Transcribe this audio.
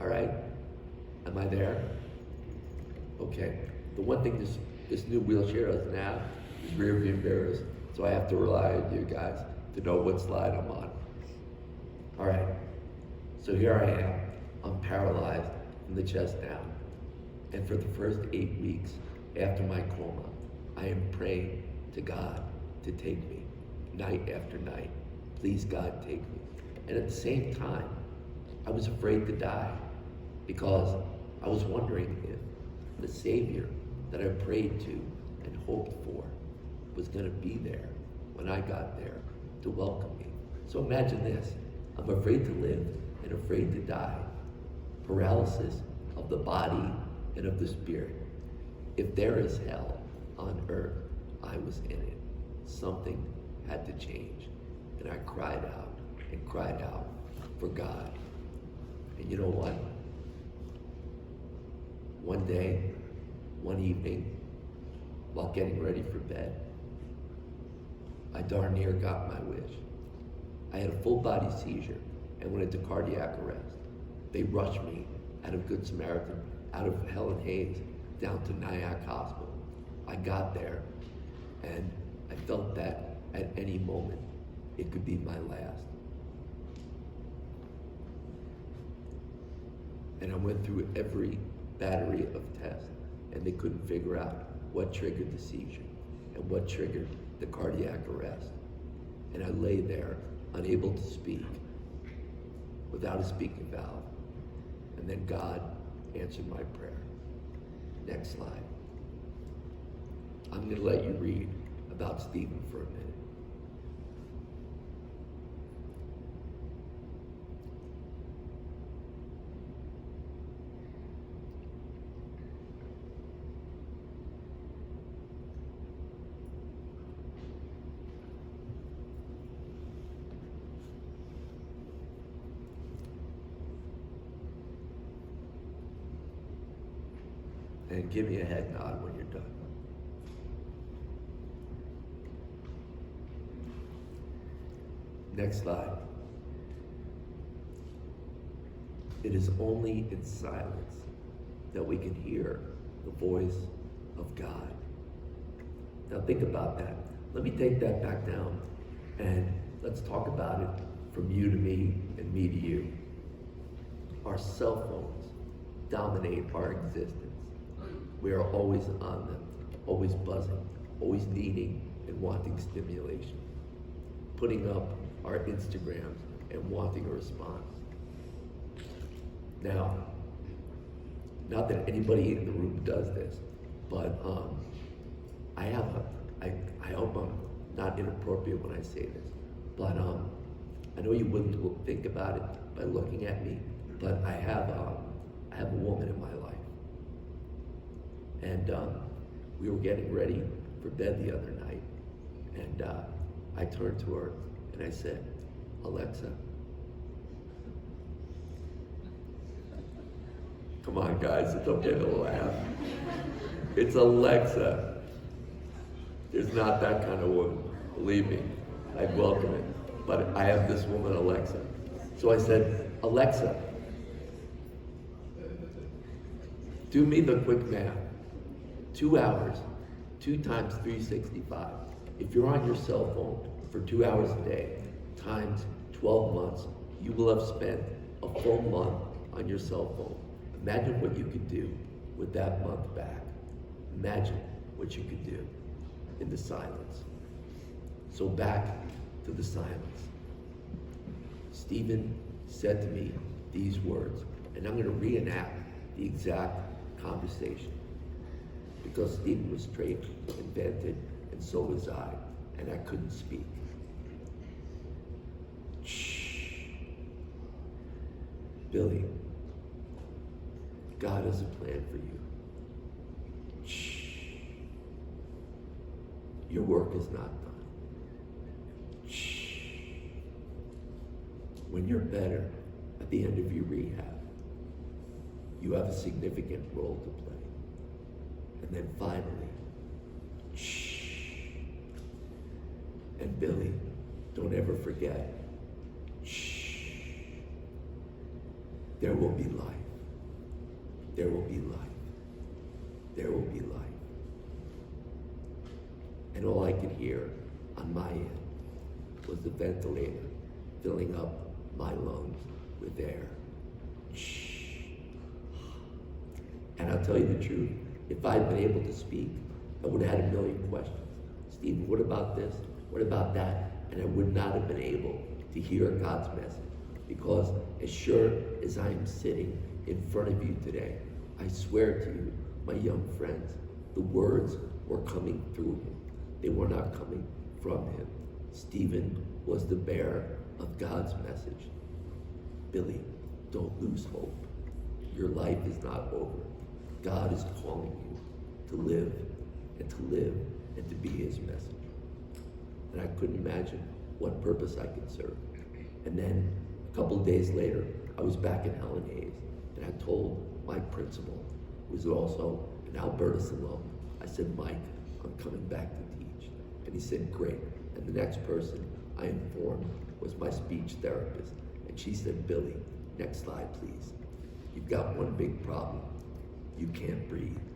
All right? Am I there? Okay. The one thing this new wheelchair doesn't have is rear view mirrors, so I have to rely on you guys to know what slide I'm on. All right. So here I am. I'm paralyzed from the chest down. And for the first 8 weeks after my coma, I am praying to God to take me night after night. Please, God, take me. And at the same time, I was afraid to die because I was wondering if the Savior that I prayed to and hoped for was going to be there when I got there to welcome me. So imagine this. I'm afraid to live and afraid to die. Paralysis of the body and of the spirit. If there is hell on earth, I was in it. Something had to change. And I cried out and cried out for God. And you know what? One day, one evening, while getting ready for bed, I darn near got my wish. I had a full body seizure and went into cardiac arrest. They rushed me out of Good Samaritan, out of Helen Hayes, down to Nyack Hospital. I got there and I felt that at any moment it could be my last. And I went through every battery of tests and they couldn't figure out what triggered the seizure and what triggered the cardiac arrest. And I lay there unable to speak, without a speaking valve. And then God answered my prayer. Next slide. I'm going to let you read about Stephen for a minute. And give me a head nod when you're done. Next slide. It is only in silence that we can hear the voice of God. Now think about that. Let me take that back down and let's talk about it from you to me and me to you. Our cell phones dominate our existence. We are always on them, always buzzing, always needing and wanting stimulation, putting up our Instagrams and wanting a response. Now, not that anybody in the room does this, but I hope I'm not inappropriate when I say this, but I know you wouldn't think about it by looking at me, but I have a woman in my life. And we were getting ready for bed the other night. And I turned to her and I said, Alexa. Come on, guys, it's okay to laugh. It's Alexa. There's not that kind of woman. Believe me, I welcome it. But I have this woman, Alexa. So I said, Alexa, do me the quick math. 2 hours, 2 times 365. If you're on your cell phone for 2 hours a day, times 12 months, you will have spent a full month on your cell phone. Imagine what you could do with that month back. Imagine what you could do in the silence. So back to the silence. Stephen said to me these words, and I'm going to reenact the exact conversation. Because Stephen was straight, invented, and so was I, and I couldn't speak. Shh. Billy, God has a plan for you. Shh. Your work is not done. Shh. When you're better at the end of your rehab, you have a significant role to play. And then finally, shh. And Billy, don't ever forget, shh. There will be life. there will be life. There will be life. And all I could hear on my end was the ventilator filling up my lungs with air. Shh. And I'll tell you the truth, if I'd been able to speak, I would have had a million questions. Stephen, what about this? What about that? And I would not have been able to hear God's message. Because as sure as I am sitting in front of you today, I swear to you, my young friends, the words were coming through him. They were not coming from him. Stephen was the bearer of God's message. Billy, don't lose hope. Your life is not over. God is calling you to live and to be his message. And I couldn't imagine what purpose I could serve. And then a couple of days later, I was back in Helen Hayes, and I told my principal, who was also an Albertus alum, I said, Mike, I'm coming back to teach. And he said, great. And the next person I informed was my speech therapist. And she said, Billy, next slide, please. You've got one big problem. You can't breathe.